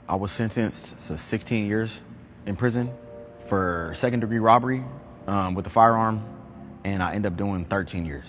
I was sentenced to 16 years in prison for second-degree robbery with a firearm, and I ended up doing 13 years.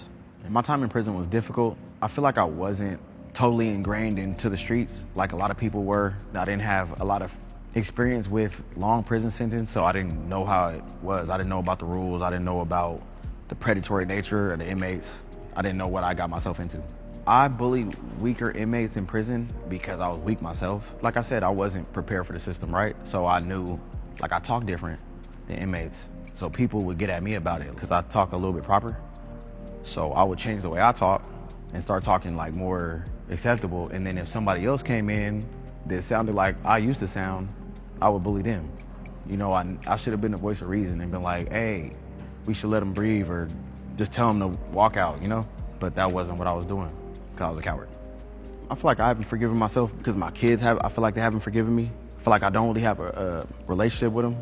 My time in prison was difficult. I feel like I wasn't totally ingrained into the streets like a lot of people were. I didn't have a lot of experience with long prison sentence, so I didn't know how it was. I didn't know about the rules. I didn't know about the predatory nature of the inmates. I didn't know what I got myself into. I bullied weaker inmates in prison because I was weak myself. Like I said, I wasn't prepared for the system, right? So I knew, like, I talk different than inmates. So people would get at me about it because I talk a little bit proper. So I would change the way I talk and start talking like more acceptable. And then if somebody else came in that sounded like I used to sound, I would bully them. You know, I should have been the voice of reason and been like, hey, we should let them breathe, or just tell them to walk out, you know? But that wasn't what I was doing because I was a coward. I feel like I haven't forgiven myself because my kids I feel like they haven't forgiven me. I feel like I don't really have a relationship with them.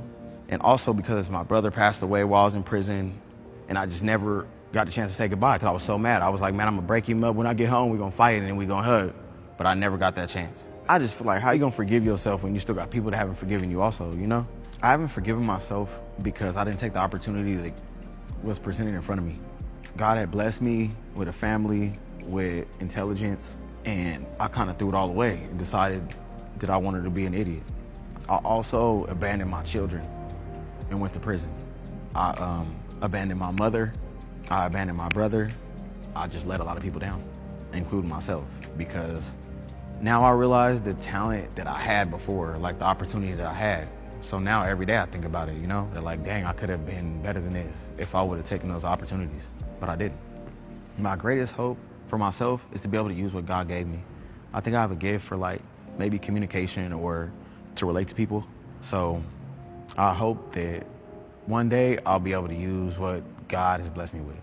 And also because my brother passed away while I was in prison, and I just never got the chance to say goodbye because I was so mad. I was like, man, I'm gonna break him up. When I get home, we're gonna fight and then we're gonna hug. But I never got that chance. I just feel like, how you gonna forgive yourself when you still got people that haven't forgiven you also, you know? I haven't forgiven myself because I didn't take the opportunity that was presented in front of me. God had blessed me with a family, with intelligence, and I kind of threw it all away and decided that I wanted to be an idiot. I also abandoned my children and went to prison. I abandoned my mother, I abandoned my brother. I just let a lot of people down, including myself, because now I realize the talent that I had before, like the opportunity that I had. So now every day I think about it, you know, that like, dang, I could have been better than this if I would have taken those opportunities, but I didn't. My greatest hope for myself is to be able to use what God gave me. I think I have a gift for like maybe communication or to relate to people. So I hope that one day I'll be able to use what God has blessed me with.